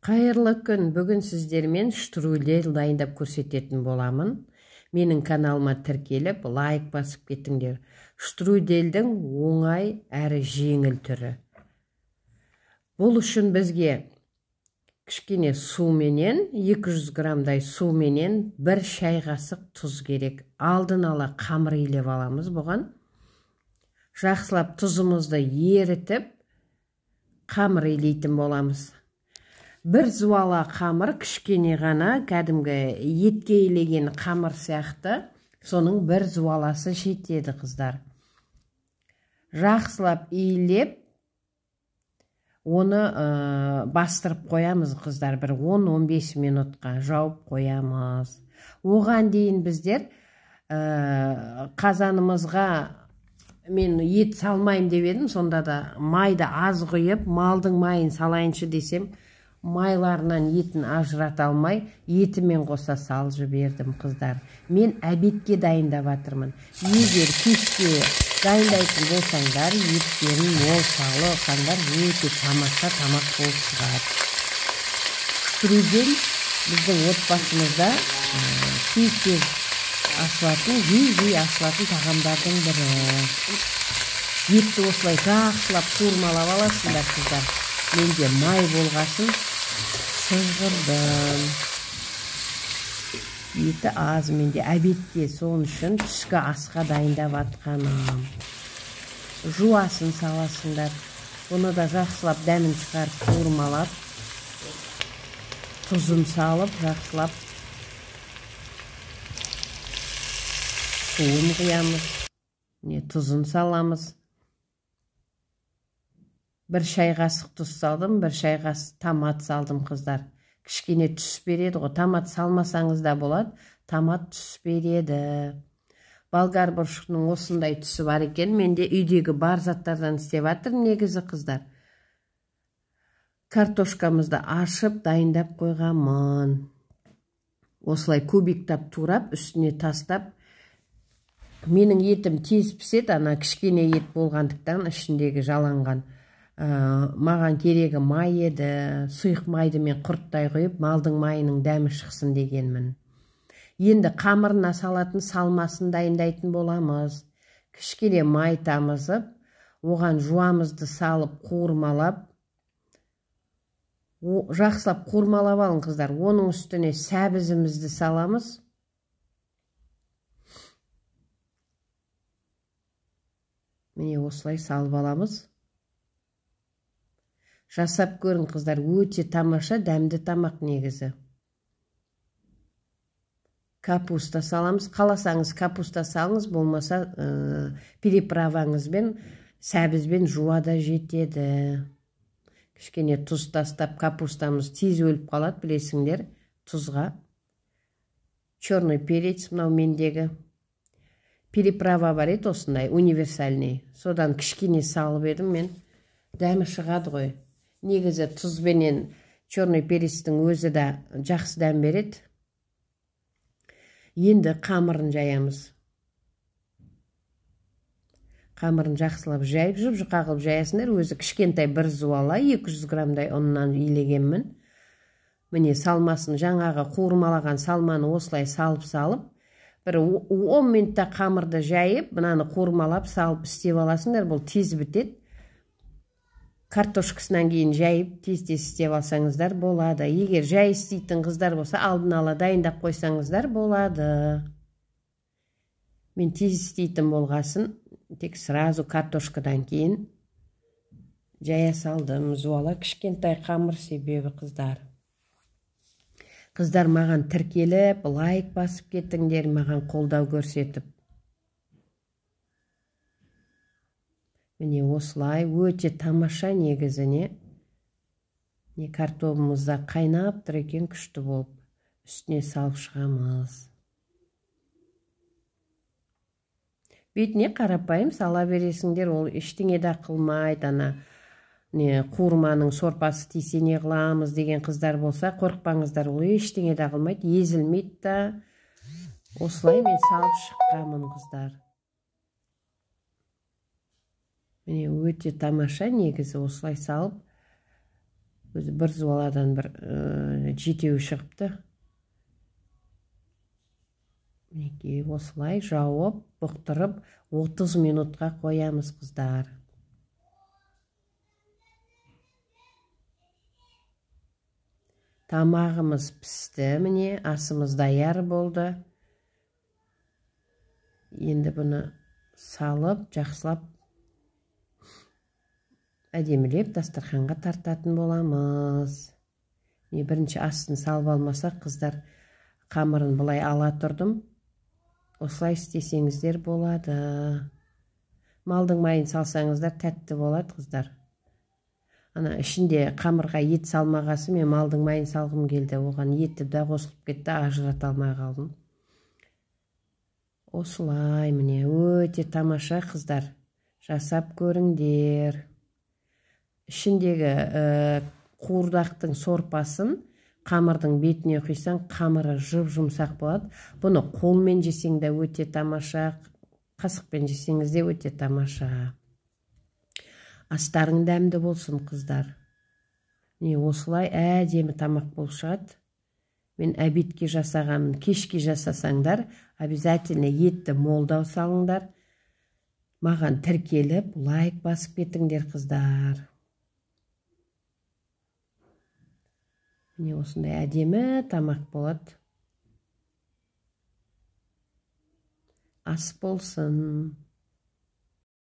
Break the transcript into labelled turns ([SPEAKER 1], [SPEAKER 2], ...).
[SPEAKER 1] Қайырлы күн, бүгін сіздермен штрудель дайындап көрсететін боламын. Менің каналыма тіркеліп, лайк басып кетіңдер. Штрудельдің оңай әрі жеңіл түрі. Бұл үшін бізге кішкене суменен, 200 грамдай суменен 1 шай қасық тұз керек. Алдын ала қамыр илеп аламыз бұған. Жақсылап тұзымызды ерітіп, қамыр илейтін боламыз. Бір зуала қамыр, кішкене ғана, кәдімгі етке илеген қамыр сияқты, соның бір зуаласы жетеді, қыздар. Жақсылап илеп, оны бастырып қоямыз, қыздар, бір 10-15 минутқа жауып қоямыз. Оған дейін біздер қазанымызға мен ет салмайым деп едім, сонда да майды аз құйып, малдың майын салайыншы десем, майларынан етін ажырата алмай, етімен қоса салжып бердім, қыздар. Мен обедке дайындап жатырмын. Егер кешке дайындайтын болсаңдар, еттерін мол салсаңдар, өте тамаша тамақ болып шығады. Штрудель біздің отбасымызда тез ашылатын, жиі ашылатын тағамдардың бірі. Етті осылай жақсылап қуырмалап аласыңдар, қыздар. Менде май болғасын сызғырдым. Еті аз, менде обедте, соның үшін түскі асқа дайындап атқаным. Жуасын саласыңдар. Оны да жақсылап дәмін шығарып қуырмалап, тұзын салып, жақсылап суын құямыз. Тұзын саламыз. 1 шай қасық тұз салдым, 1 шай қасық томат салдым, қыздар. Кішкене түс береді ғой, томат салмасаңыз да болады, томат түс береді. Болгар бұршықтың осындай түсі бар екен, менде үйдегі бар заттардан істеп жатыр, негізі, қыздар. Картошкамызды ашып, дайындап қойғанмын. Осылай кубиктап турап, үстіне тастап, менің етім тез піседі, ана кішкене ет болғандықтан ішіндегі жаланған. Маған керегі май еді, сұйық майды мен құрттай құйып, малдың майының дәмі шықсын дегенмін. Енді қамырына салатын салмасын дайындайтын боламыз. Кішкене май тамызып, оған жуамызды салып, қуырмалап, жақсылап қуырмалап алың, қыздар. Оның үстіне сәбізімізді саламыз. Міне осылай салып аламыз. Жасап көрін, қыздар, өте тамаша, дәмді тамақ негізі. Капуста саламыз. Қаласаңыз капуста салыңыз, болмаса переправаңызбен, сәбізбен жуада жетеді. Кішкене тұз тастап, капустамыз тез өліп қалады, білесіңдер, тұзға. Черный перец, мынау мендегі. Переправа бар еді осындай, универсальный. Содан кішкене салып едім мен. Дәмі шығады ғой. Негізі тұзбенен черный перецтің өзі де жақсы дәм береді. Енді қамырын жаямыз. Қамырын жақсылап жайып, жұп-жұқа қылып жаясыңдар. Өзі кішкентай 1 зуала, 200 грамдай ұннан илегенмін. Міне салмасын, жаңағы қуырмалаған салманы осылай салып, бір 10 минутта қамырды жайып, мынаны қуырмалап салып істеп аласыңдар. Бұл тез бітеді. Картошкасынан кейін жайып, тез-тез істеп алсаңыздар болады. Егер жай істейтін қыздар болса, алдын ала дайындап қойсаңыздар болады. Мен тез істейтін болғасын, тек сразу картошкадан кейін жая салдым. Зуала кішкентай қамыр себебі, қыздар. Қыздар маған тіркеліп, лайк басып кеттіңдер, маған қолдау көрсетіп. Міне осылай, өте тамаша негізіне. Картобымызда қайнап тұр екен, күшті болып. Үстіне салып шығамыз. Бетіне қарапайым сала бересіңдер, ол ештеңе де қылмайды. Ана қуырманың сорпасы тисе не қыламыз деген қыздар болса, қорықпаңыздар, ол ештеңе де қылмайды, езілмейді да. Осылай мен салып шыққанмын, қыздар. Міне өте тамаша, негізі осылай салып өзі бір зуаладан бір жетеуі шығыпты. Мінекей осылай жауып бұқтырып 30 минутқа қоямыз қыздар. Тамағымыз пісті, міне асымыз даяр болды. Енді бұны салып, жақсылап әдемілеп дастарханға тартатын боламыз. Бірінші астын салып алмасақ, қыздар, қамырын бұлай ала тұрдым. Осылай істесеңіздер болады. Малдың майын салсаңыздар тәтті болады, қыздар. Ана ішінде қамырға ет салмағасы, мен малдың майын салғым келді. Оған етті де қосылып кетті, ажырата алмай қалдым. Осылай, міне, өте тамаша, қыздар. Жасап көріңдер. Ішіндегі қуырдақтың сорпасын қамырдың бетіне құйсаң, қамыры жұп-жұмсақ болады. Бұны қолмен жесең де өте тамаша, қасықпен жесеңіз де өте тамаша. Астарың дәмді болсын, қыздар. Осылай әдемі тамақ болып шығады. Мен обедке жасағанмын, кешке жасасаңдар, обязательно етті молдау салыңдар. Маған тіркеліп, лайк басып кетіңдер, қыздар. Осындай әдемі тамақ болады. Ас болсын.